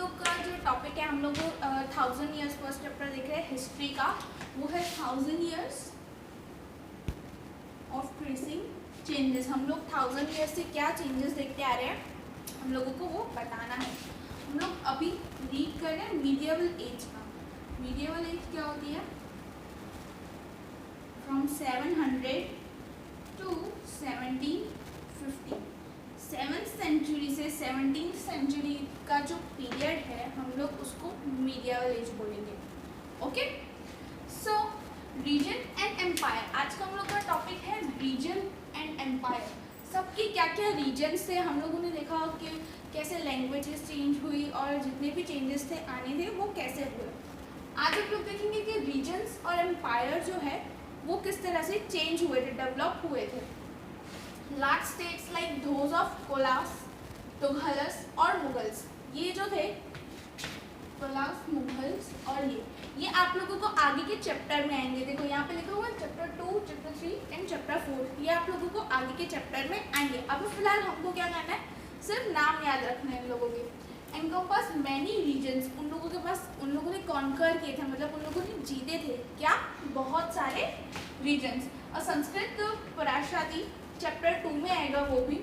लोग का जो टॉपिक है, हम लोग 1000 ईयर्स फर्स्ट चैप्टर देख रहे हैं हिस्ट्री का, वो है 1000 ईयर्स ऑफ ट्रेसिंग चेंजेस। हम लोग 1000 ईयर्स से क्या चेंजेस देखते आ रहे हैं, हम लोगों को वो बताना है। हम लोग अभी रीड कर रहे हैं मीडिएवल एज का। मीडिएवल एज क्या होती है? From 700 to 1750। 7th सेंचुरी से 17th सेंचुरी का जो पीरियड है, हम लोग उसको मीडिएवल एज बोलेंगे। Okay, so region and empire. आज का हम लोग का टॉपिक है रीजन एंड एम्पायर। सबकी क्या क्या रीजन्स थे, हम लोगों ने देखा कि कैसे लैंग्वेजेस चेंज हुई और जितने भी चेंजेस थे आने थे वो कैसे हुए। आज हम लोग देखेंगे कि रीजन्स और एम्पायर जो है वो किस तरह से चेंज हुए थे, डेवलप हुए थे। Large states like those of Cholas, Tughlaqs और मुगल्स, ये जो थे कोलास, मुगल्स और ये आप लोगों को आगे के चैप्टर में आएंगे। देखो यहाँ पे लिखा हुआ है चैप्टर 2, चैप्टर 3 एंड चैप्टर 4। ये आप लोगों को आगे के चैप्टर में आएंगे। अभी फिलहाल हमको क्या करना है, सिर्फ नाम याद रखना है इन लोगों के। एनकम्पास मैनी रीजन्स, उन लोगों के पास, उन लोगों ने कॉन्कर किए थे, मतलब उन लोगों ने जीते थे क्या, बहुत सारे रीजन्स। और संस्कृत प्राशादी चैप्टर 2 में आएगा वो भी।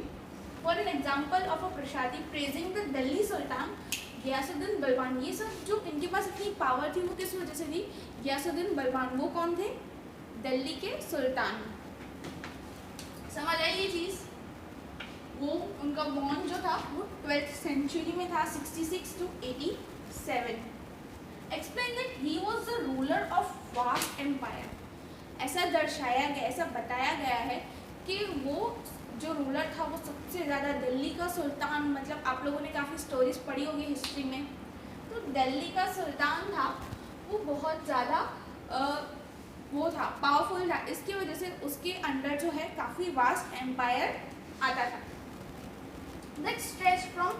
For an example of a प्रसादी प्रेजिंग द दिल्ली सुल्तान गियासुद्दीन बलबान। ये सब जो इनके पास इतनी पावर थी वो किस वजह से थी? गियासुद्दीन बलबान, वो कौन थे? दिल्ली के सुल्तान। समझ आई ये चीज़? वो उनका बॉर्न जो था वो 12th सेंचुरी में था, 66 to 87। Explain that he was the ruler of vast empire. ऐसा दर्शाया गया, ऐसा बताया गया है कि वो जो रूलर था वो सबसे ज़्यादा दिल्ली का सुल्तान, मतलब आप लोगों ने काफ़ी स्टोरीज पढ़ी होगी हिस्ट्री में, तो दिल्ली का सुल्तान था वो बहुत ज़्यादा वो था, पावरफुल था। इसकी वजह से उसके अंडर जो है काफ़ी वास्ट एम्पायर आता था। That stretched from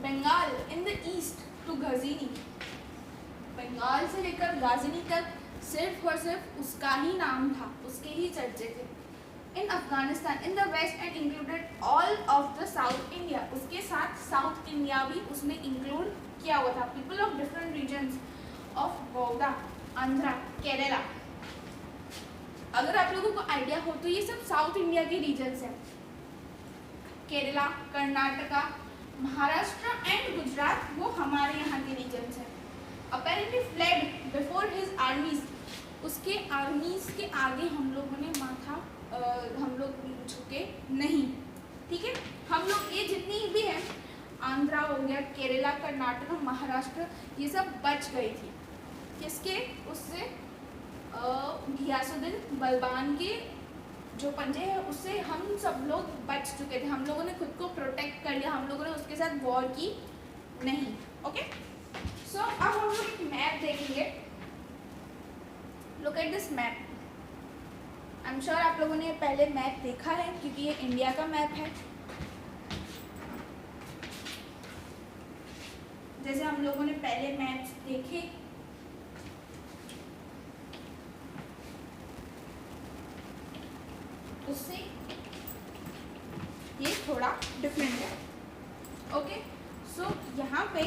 Bengal in the east to Ghazni। Bengal से लेकर गाजनी तक सिर्फ और सिर्फ उसका ही नाम था, उसके ही चर्चे थे। In Afghanistan in the west and included all of the south India, उसके साथ साउथ इंडिया भी उसने इंक्लूड किया हुआ था। People of different regions of बौद्धा, आंध्रा, केरला। अगर आप लोगों को आइडिया हो तो ये सब साउथ इंडिया के रीजन्स हैं। केरला, कर्नाटका, महाराष्ट्र एंड गुजरात वो हमारे यहाँ के रीजन्स हैं। अपेरेंटली फ्लेड बिफोर हिज आर्मीज, उसके आर्मीज के आगे हम लोगों ने माथा हम लोग झुके नहीं। ठीक है, हम लोग ये जितनी भी है, आंध्रा हो गया, केरला, कर्नाटका, महाराष्ट्र, ये सब बच गई थी। किसके? उससे गियासुद्दीन बलबान के जो पंजे हैं उससे हम सब लोग बच चुके थे। हम लोगों ने खुद को प्रोटेक्ट कर लिया, हम लोगों ने उसके साथ वॉर की नहीं। ओके, सो अब हम लोग एक मैप देखेंगे। Look at this map. I am sure आप लोगों ने पहले मैप देखा है क्योंकि ये इंडिया का मैप है। जैसे हम लोगों ने पहले मैप्स देखे, उससे ये थोड़ा डिफरेंट है। ओके, सो यहाँ पे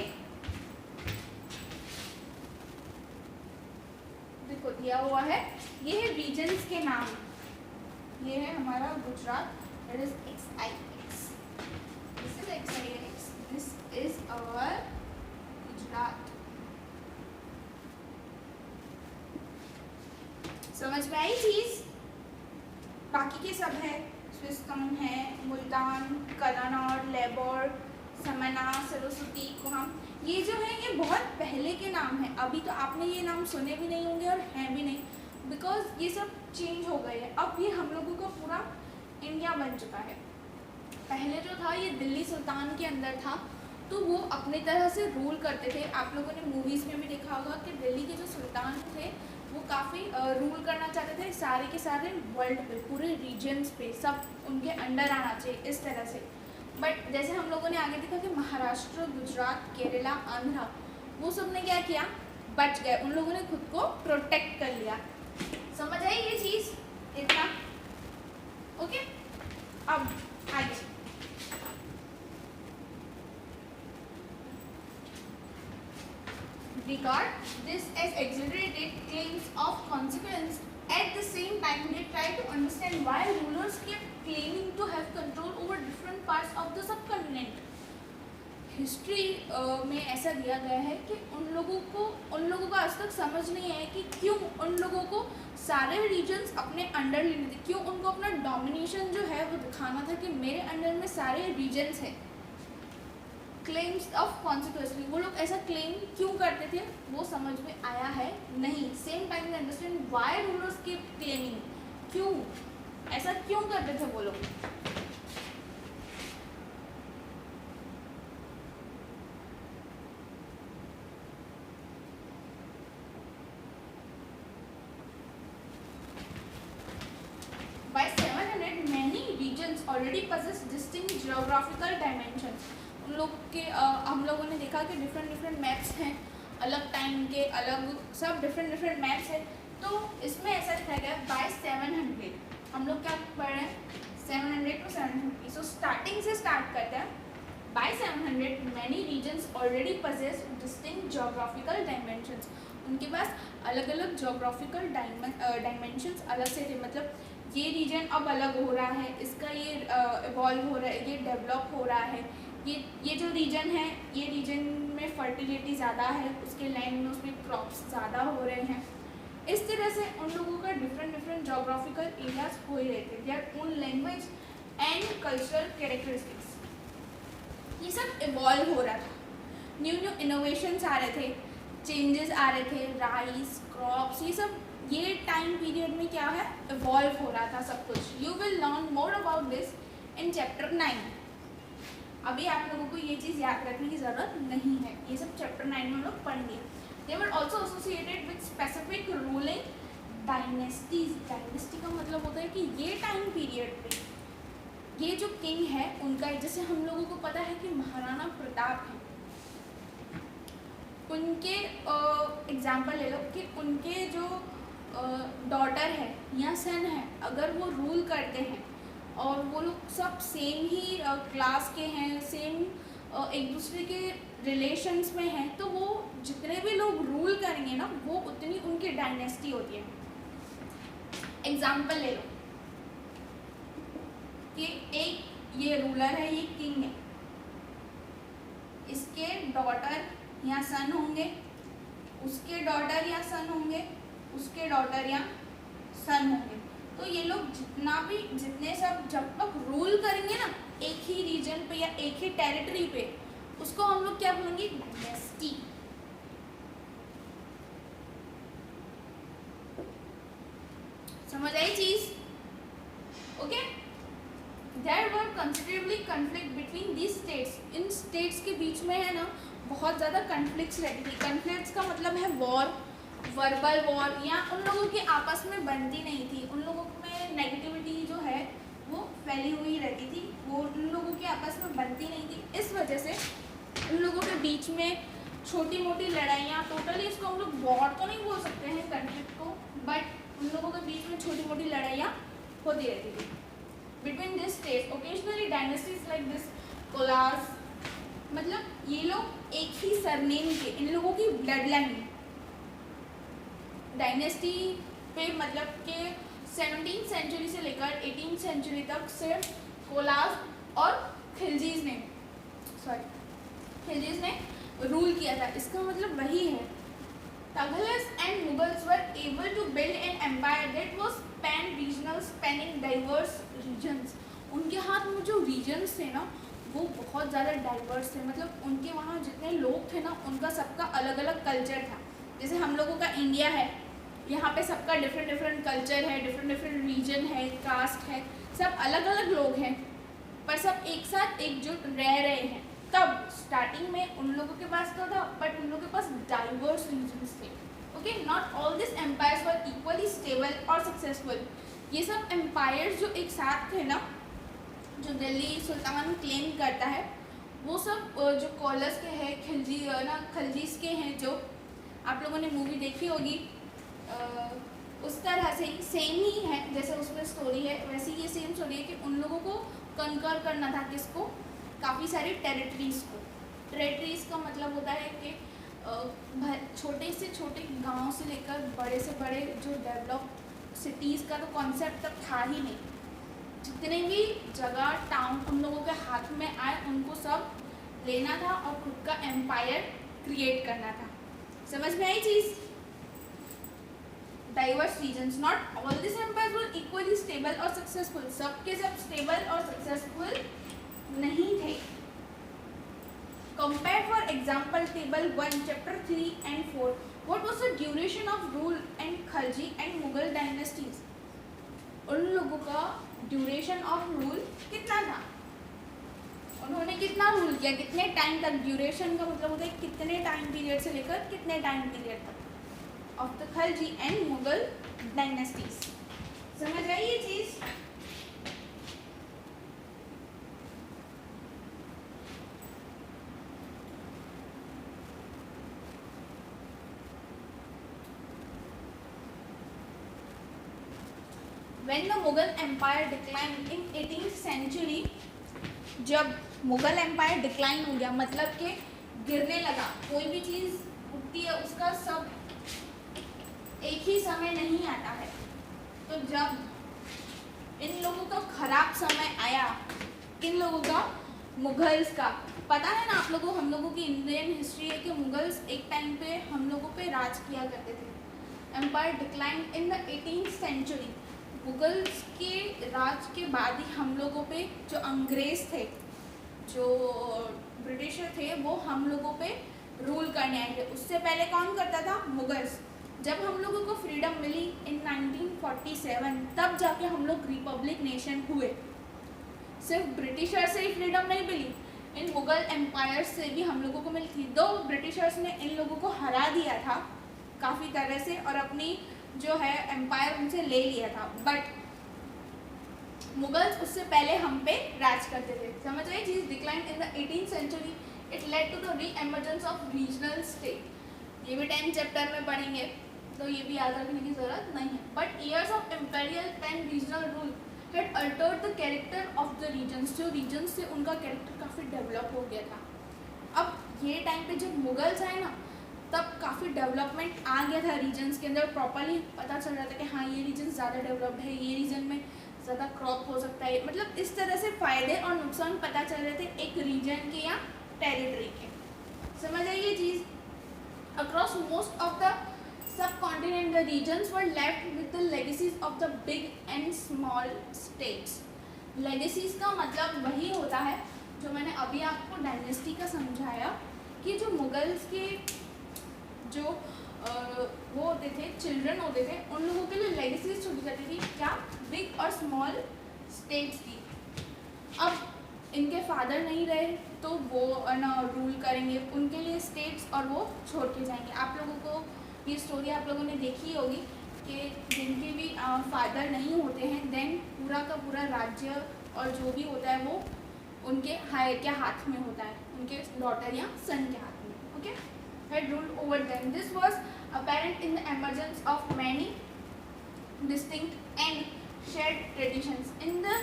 देखो दिया हुआ है, ये है रीजन्स के नाम। ये है हमारा Gujarat, that is XIX, this is XIX, this is our Gujarat. समझ में आई चीज? बाकी के सब है, स्विस्तम है, मुल्तान, कलानौर, लेबोर, समना, सरस्वती, कोहम। ये जो है ये बहुत पहले के नाम हैं। अभी तो आपने ये नाम सुने भी नहीं होंगे और हैं भी नहीं, बिकॉज ये सब चेंज हो गए हैं। अब ये हम लोगों का पूरा इंडिया बन चुका है। पहले जो था ये दिल्ली सुल्तान के अंदर था, तो वो अपनी तरह से रूल करते थे। आप लोगों ने मूवीज़ में भी देखा होगा कि दिल्ली के जो सुल्तान थे वो काफ़ी रूल करना चाहते थे सारे के सारे वर्ल्ड पे, पूरे रीजन्स पे, सब उनके अंडर आना चाहिए इस तरह से। बट जैसे हम लोगों ने आगे देखा कि महाराष्ट्र, गुजरात, केरला, आंध्रा, वो सब ने क्या किया, बच गए। उन लोगों ने खुद को प्रोटेक्ट कर लिया। समझ आई ये चीज़ इतना? ओके, अब आगे regard this as exaggerated claims of consequence. At the same time, they try to understand why rulers kept claiming to have control over different parts of the subcontinent. History में ऐसा दिया गया है कि उन लोगों को आज तक समझ नहीं आया कि क्यों उन लोगों को सारे रीजन्स अपने अंडर लेने थे, क्यों उनको अपना डोमिनेशन जो है वो दिखाना था कि मेरे अंडर में सारे रीजन्स हैं। क्लेम्स ऑफ कॉन्सिक्वेंसली, वो लोग ऐसा क्लेम क्यों करते थे वो समझ में आया है नहीं। सेम टाइम में understand why rulers keep claiming, क्यों ऐसा क्यों करते थे वो लोग। By 700 many regions already possess distinct geographical dimensions. उन लोग के हम लोगों ने देखा कि डिफरेंट मैप्स हैं, अलग टाइम के अलग सब डिफरेंट मैप्स हैं। तो इसमें ऐसा दिखाया गया बाय 700, हम लोग क्या पढ़ रहे हैं 700 to 750। सो स्टार्टिंग से स्टार्ट करते हैं। By 700 many regions already possess distinct geographical dimensions. उनके पास अलग अलग जोग्राफिकल डायमेंशंस अलग से थे, मतलब ये रीजन अब अलग हो रहा है, इसका ये इवॉल्व हो रहा है, ये डेवलप हो रहा है। ये जो रीजन है, ये रीजन में फर्टिलिटी ज़्यादा है, उसके लैंड में उसमें क्रॉप्स ज़्यादा हो रहे हैं। इस तरह से उन लोगों का डिफरेंट जोग्राफिकल एरियाज हो ही रहे थे। Their own language and cultural characteristics, ये सब इवॉल्व हो रहा था, न्यू इनोवेशंस आ रहे थे, चेंजेस आ रहे थे, राइस क्रॉप्स, ये सब ये टाइम पीरियड में क्या है इवॉल्व हो रहा था सब कुछ। You will learn more about this in chapter 9। अभी आप लोगों को ये चीज़ याद रखने की ज़रूरत नहीं है, ये सब चैप्टर 9 में हम लोग पढ़ेंगे। They were also associated with specific ruling dynasties. Dynasty का मतलब होता है कि ये टाइम पीरियड पे ये जो किंग है उनका, जैसे हम लोगों को पता है कि महाराणा प्रताप है, उनके एग्जाम्पल ले लो कि उनके जो डॉटर है या सन है, अगर वो रूल करते हैं और वो लोग सब सेम ही क्लास के हैं, सेम एक दूसरे के रिलेशंस में हैं, तो वो जितने भी लोग रूल करेंगे ना वो उतनी उनकी डायनेस्टी होती है। एग्जाम्पल ले लो कि एक ये रूलर है, ये किंग है, इसके डॉटर या सन होंगे, उसके डॉटर या सन होंगे, उसके डॉटर या सन होंगे। तो ये लोग जितने सब जब तक रूल करेंगे ना एक ही रीजन पे या एक ही टेरिटरी पे, उसको हम लोग क्या बोलेंगे डायनेस्टी। समझ आई चीज? Okay. There were considerably conflict between these states. इन स्टेट्स के बीच में है ना बहुत ज़्यादा कॉन्फ्लिक्ट्स रहती थी। कॉन्फ्लिक्ट्स का मतलब है वॉर, वर्बल वॉर, या उन लोगों की आपस में बनती नहीं थी, उन लोगों में नेगेटिविटी जो है वो फैली हुई रहती थी, वो उन लोगों की आपस में बनती नहीं थी। इस वजह से उन लोगों के बीच में छोटी मोटी लड़ाइयाँ, टोटली इसको हम लोग वॉर तो नहीं बोल सकते हैं कॉन्फ्लिक्ट को, बट उन लोगों के बीच में छोटी मोटी लड़ाइयाँ होती रहती थी between this states. Occasionally dynasties like this Cholas, मतलब ये लोग एक ही सरनेम के, इन लोगों की ब्लड लाइन डायनेस्टी पे, मतलब कि 17th सेंचुरी से लेकर 18th सेंचुरी तक सिर्फ कोलास और खिलजीज ने रूल किया था। इसका मतलब वही है Tughlaqs and Mughals were able to build an empire that was pan regional spanning diverse regions. उनके हाथ में जो रीजन्स थे ना वो बहुत ज़्यादा डाइवर्स थे, मतलब उनके वहाँ जितने लोग थे ना उनका सबका अलग अलग कल्चर था। जैसे हम लोगों का इंडिया है, यहाँ पे सबका डिफरेंट कल्चर है, डिफरेंट रीजन है, कास्ट है, सब अलग अलग लोग हैं पर सब एक साथ एकजुट रह रहे हैं। तब स्टार्टिंग में उन लोगों के पास तो था, बट उन लोगों के पास डाइवर्स रीजन्स थे। Okay, not all this empires were equally stable और सक्सेसफुल। ये सब एम्पायर्स जो एक साथ थे ना, जो दिल्ली सुल्तान क्लेम करता है, वो सब जो कोलस के हैं, खलजीज के हैं, जो आप लोगों ने मूवी देखी होगी, उस तरह से सेम ही है, जैसे उसमें स्टोरी है वैसे ये सेम स्टोरी है कि उन लोगों को कंकर करना था, किसको, काफ़ी सारी टेरिटरीज़ को। टेरिटरीज़ का मतलब होता है कि छोटे से छोटे गांव से लेकर बड़े से बड़े जो डेवलप सिटीज़ का तो कॉन्सेप्ट तब था ही नहीं। जितने भी जगह टाउन उन लोगों के हाथ में आए उनको सब लेना था और खुद का एम्पायर क्रिएट करना था। समझ में आई चीज़? Diverse regions, not all this empires were equally stable और सक्सेसफुल। सबके सब स्टेबल और सक्सेसफुल नहीं थे। Compare for example table 1 chapter 3 and 4, what was the duration of rule and Khalji and Mughal dynasties? उन लोगों का ड्यूरेशन ऑफ रूल कितना था? उन्होंने कितना रूल किया, कितने टाइम तक? ड्यूरेशन का मतलब होता है कितने टाइम पीरियड से लेकर कितने टाइम पीरियड तक of the Khalji and Mughal dynasties. समझ आई ये चीज? When the Mughal Empire declined in 18th century, जब मुगल एम्पायर डिक्लाइन हो गया मतलब कि गिरने लगा, कोई भी चीज़ उठती है उसका सब एक ही समय नहीं आता है। तो जब इन लोगों का खराब समय आया, इन लोगों का, मुगल्स का, पता है ना आप लोगों, हम लोगों की इंडियन हिस्ट्री है कि मुगल्स एक टाइम पे हम लोगों पे राज किया करते थे। Empire decline in the 18th century, Mughals के राज के बाद ही हम लोगों पे जो अंग्रेज़ थे, जो ब्रिटिशर थे, वो हम लोगों पे रूल करने आए थे। उससे पहले कौन करता था? मुगल्स। जब हम लोगों को फ्रीडम मिली इन 1947, तब जाके हम लोग रिपब्लिक नेशन हुए। सिर्फ ब्रिटिशर से ही फ्रीडम नहीं मिली, इन मुगल एम्पायर से भी हम लोगों को मिली थी। दो ब्रिटिशर्स ने इन लोगों को हरा दिया था काफ़ी तरह से और अपनी जो है एम्पायर उनसे ले लिया था, बट मुगल्स उससे पहले हम पे राज करते थे। समझ रहे चीज़? Decline in the 18th century, it led to the re emergence of regional state. ये भी 10th चैप्टर में पढ़ेंगे तो ये भी याद रखने की जरूरत नहीं है। But years of imperial and regional rule had altered the character of the regions. जो रीजन्स से उनका कैरेक्टर काफ़ी डेवलप हो गया था। अब ये टाइम पे जब मुगल्स आए ना, तब काफ़ी डेवलपमेंट आ गया था रीजन्स के अंदर। प्रॉपरली पता चल रहा था कि हाँ ये रीजन ज़्यादा डेवलप्ड है, ये रीजन में ज़्यादा क्रॉप हो सकता है। मतलब इस तरह से फ़ायदे और नुकसान पता चल रहे थे एक रीजन के या टेरिटरी के। समझ आई ये चीज़? Across most of the subcontinent the regions were left with the legacies of the big and small states. Legacies का मतलब वही होता है जो मैंने अभी आपको डायनेस्टी का समझाया कि जो मुगल्स के जो वो होते थे, चिल्ड्रन होते थे, उन लोगों के लिए लेगेसीज छूट जाती थी। क्या? बिग और स्मॉल स्टेट्स की। अब इनके फादर नहीं रहे तो वो ना रूल करेंगे, उनके लिए स्टेट्स और वो छोड़ के जाएंगे। आप लोगों को ये स्टोरी आप लोगों ने देखी होगी कि जिनके भी फादर नहीं होते हैं, देन पूरा का पूरा राज्य और जो भी होता है वो उनके के हाथ में होता है, उनके डॉटर या सन के हाथ में। Okay, had ruled over them. This was apparent in the emergence of many distinct and shared traditions. In the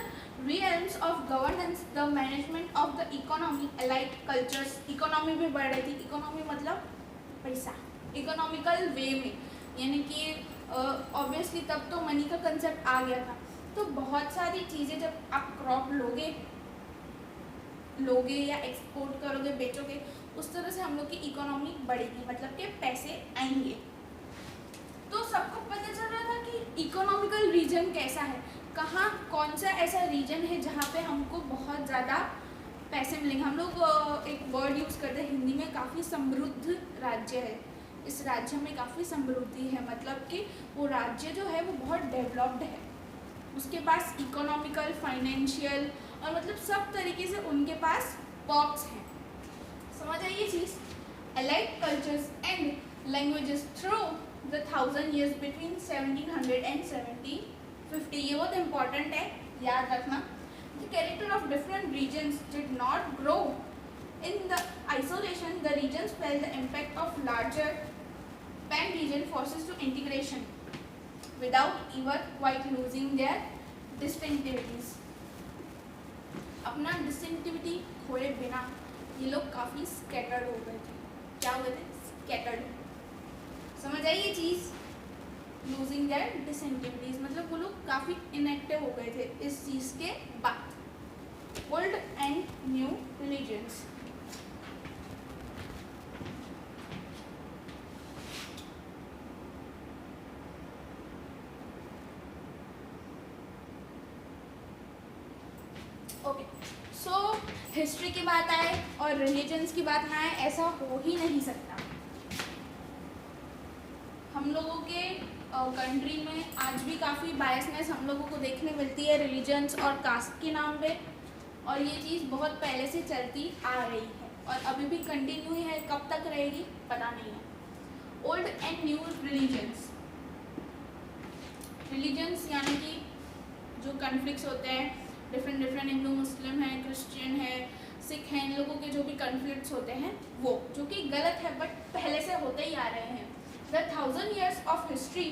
realms of governance, the management of the economy, allied cultures, economy भी बढ़ रही थी। economy मतलब पैसा, economical way में, यानी कि obviously तब तो मनी का कंसेप्ट आ गया था। तो बहुत सारी चीज़ें जब आप क्रॉप लोगे या एक्सपोर्ट करोगे, बेचोगे, उस तरह से हम लोग की इकोनॉमी बढ़ेगी, मतलब कि पैसे आएंगे। तो सबको पता चल रहा था कि इकोनॉमिकल रीजन कैसा है, कहाँ कौन सा ऐसा रीजन है जहाँ पे हमको बहुत ज़्यादा पैसे मिलेंगे। हम लोग एक वर्ड यूज़ करते हैं हिंदी में, काफ़ी समृद्ध राज्य है, इस राज्य में काफ़ी समृद्धि है, मतलब कि वो राज्य जो है वो बहुत डेवलप्ड है, उसके पास इकोनॉमिकल, फाइनेंशियल और मतलब सब तरीके से उनके पास पर्क्स हैं। समझ आई ये चीज़? allied cultures and languages through the 1000 years between 1700 and 1750। ये बहुत important है, याद रखना। The character of different regions did not grow in the isolation. The regions felt the impact of larger pan-region forces to integration without ever quite losing their distinctivities। अपना डिस्टिंक्टिविटी खोए बिना ये लोग काफ़ी स्कैटर्ड हो गए थे। क्या हो गए थे? स्कैटर्ड। समझ आई ये चीज़? लूजिंग देयर डिसेंटिविटीज, मतलब वो लोग काफ़ी इनएक्टिव हो गए थे इस चीज़ के बाद। Old and new religions, okay. So history की बात आए और रिलीजन्स की बात ना आए, ऐसा हो ही नहीं सकता। हम लोगों के कंट्री में आज भी काफ़ी बायसनेस हम लोगों को देखने मिलती है रिलीजन्स और कास्ट के नाम पे, और ये चीज़ बहुत पहले से चलती आ रही है और अभी भी कंटिन्यू है। कब तक रहेगी पता नहीं है। Old and new religions, religions यानी कि जो कन्फ्लिक्ट्स होते हैं डिफरेंट हिंदू मुस्लिम है, क्रिश्चियन है, सिख हैं, इन लोगों के जो भी कन्फ्लिक्ट्स होते हैं वो, जो कि गलत है बट पहले से होते ही आ रहे हैं। The 1000 years of history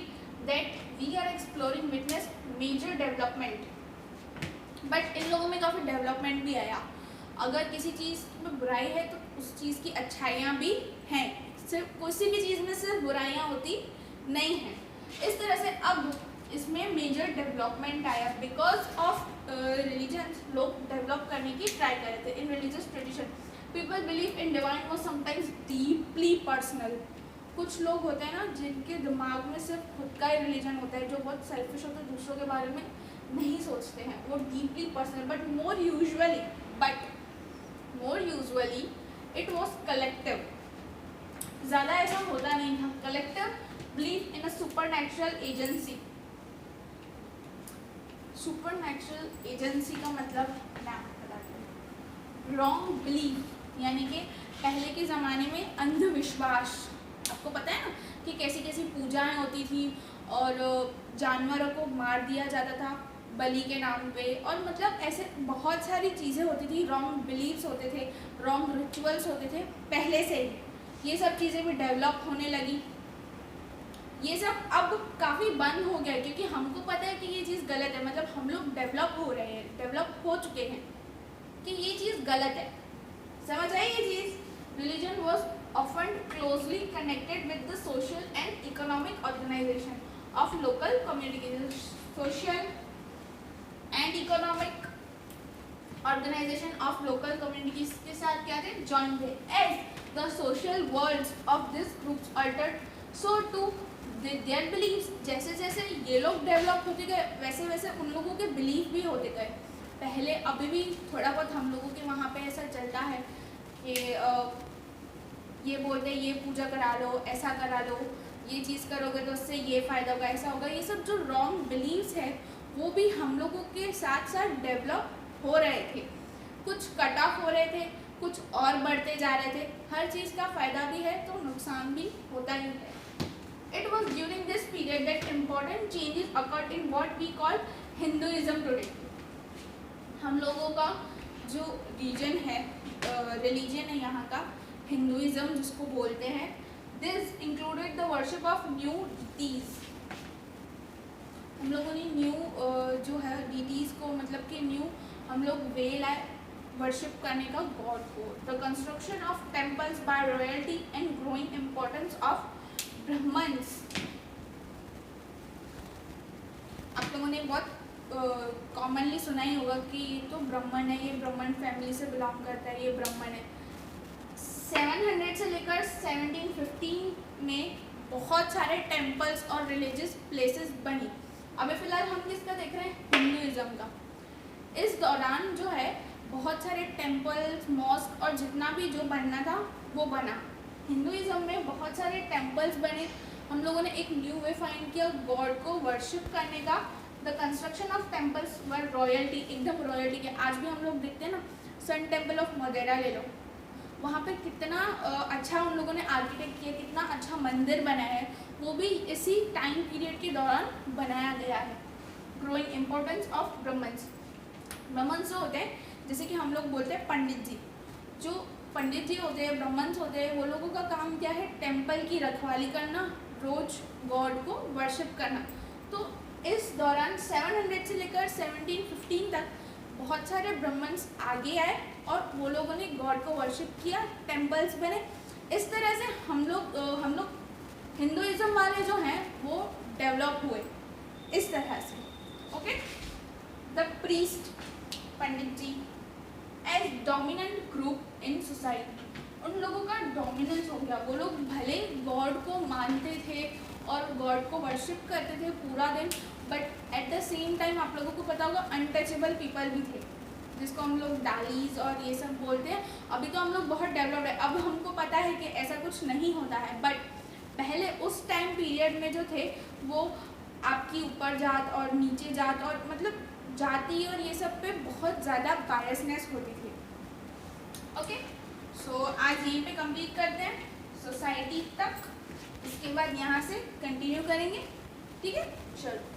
that we are exploring witness major development, but in लोगों में काफ़ी डेवलपमेंट भी आया। अगर किसी चीज़ में बुराई है तो उस चीज़ की अच्छाइयाँ भी हैं, सिर्फ किसी भी चीज़ में सिर्फ बुराइयाँ होती नहीं हैं। इस तरह से अब इसमें मेजर डेवलपमेंट आया बिकॉज ऑफ रिलीजन्स। लोग डेवलप करने की ट्राई कर रहे थे इन religious tradition. People believe in divine was sometimes deeply personal. कुछ लोग होते हैं ना जिनके दिमाग में सिर्फ खुद का ही रिलीजन होता है, जो बहुत सेल्फिश होते हैं, दूसरों के बारे में नहीं सोचते हैं, वो deeply personal. But more usually it was collective. ज़्यादा ऐसा होता नहीं था। Collective believe in a supernatural agency. Supernatural agency का मतलब मैं आपको बताती हूँ। रॉन्ग बिलीफ यानी कि पहले के ज़माने में अंधविश्वास, आपको पता है ना कि कैसी कैसी पूजाएं होती थी और जानवरों को मार दिया जाता था बलि के नाम पे, और मतलब ऐसे बहुत सारी चीज़ें होती थी। रॉन्ग बिलीव्स होते थे, रॉन्ग रिचुअल्स होते थे पहले से ही। ये सब चीज़ें भी डेवलप होने लगी। ये सब अब काफ़ी बंद हो गया क्योंकि हमको पता है कि ये चीज़ गलत है। मतलब हम लोग डेवलप हो रहे हैं, डेवलप हो चुके हैं कि ये चीज़ गलत है। समझ आई ये चीज़? Religion was often closely connected with the social and economic organization of local communities. Social and economic organization of local communities के साथ क्या थे? join थे। As the social worlds of these groups altered, so too their beliefs। जैसे जैसे ये लोग develop होते गए वैसे वैसे उन लोगों के बिलीफ भी होते गए। पहले अभी भी थोड़ा बहुत हम लोगों के वहाँ पे ऐसा चलता है कि ये बोलते ये पूजा करा लो, ऐसा करा लो, ये चीज़ करोगे तो उससे ये फ़ायदा होगा, ऐसा होगा। ये सब जो रॉन्ग बिलीव्स है वो भी हम लोगों के साथ साथ डेवलप हो रहे थे। कुछ कट ऑफ हो रहे थे, कुछ और बढ़ते जा रहे थे। हर चीज़ का फ़ायदा भी है तो नुकसान भी होता ही है। It was during this period that important changes occurred in what we call Hinduism today. हम लोगों का जो रीजन है, रिलीजन है यहाँ का हिंदुइज्म जिसको बोलते हैं, this included the worship of new deities. हम लोगों ने न्यू जो है डीटीज को, मतलब कि न्यू हम लोग वे लाए वर्शिप करने का गॉड को। The construction of temples by royalty and growing importance of Brahmins. आप लोगों ने बहुत कॉमनली सुना ही होगा कि ये तो ब्राह्मण है, ये ब्राह्मण फैमिली से बिलोंग करता है, ये ब्राह्मण है। 700 से लेकर 1715 में बहुत सारे टेम्पल्स और रिलीजियस प्लेसेस बनी। अभी फ़िलहाल हम किसका देख रहे हैं? हिंदुइज्म का। इस दौरान जो है बहुत सारे टेम्पल्स, मॉस्क और जितना भी जो बनना था वो बना। हिंदुइज्म में बहुत सारे टेम्पल्स बने। हम लोगों ने एक न्यू वे फाइंड किया गॉड को वर्शिप करने का। The construction of temples were royalty, एकदम रॉयल्टी के। आज भी हम लोग देखते हैं ना, सन टेम्पल ऑफ मदेरा ले लो, वहाँ पे कितना अच्छा उन लोगों ने आर्किटेक्ट किया, कितना अच्छा मंदिर बनाया है, वो भी इसी टाइम पीरियड के दौरान बनाया गया है। Growing importance of Brahmins. Brahmins जो होते हैं, जैसे कि हम लोग बोलते हैं पंडित जी, जो पंडित जी होते हैं, ब्राह्मण्स होते हैं, वो लोगों का काम क्या है? टेम्पल की रखवाली करना, रोज गॉड को वर्शिप करना। तो इस दौरान 700 से लेकर 1715 तक बहुत सारे ब्राह्मण्स आगे आए और वो लोगों ने गॉड को वर्शिप किया, टेम्पल्स बने। इस तरह से हम लोग हिंदुइज्म वाले जो हैं वो डेवलप हुए इस तरह से। Okay, the priest, pandit ji, as dominant group in society, उन लोगों का डोमिनेंस हो गया। वो लोग भले गॉड को मानते थे और गॉड को वर्शिप करते थे पूरा दिन, but at the same time आप लोगों को पता होगा अनटचेबल पीपल भी थे, जिसको हम लोग डालीज और ये सब बोलते हैं। अभी तो हम लोग बहुत डेवलप्ड है, अब हमको पता है कि ऐसा कुछ नहीं होता है, बट पहले उस टाइम पीरियड में जो थे वो आपकी ऊपर जात और नीचे जात और मतलब जाति और ये सब पे बहुत ज़्यादा बायसनेस होती थी। ओके, सो आज यहीं पे कंप्लीट करते हैं सोसाइटी तक, इसके बाद यहाँ से कंटिन्यू करेंगे। ठीक है, चलो।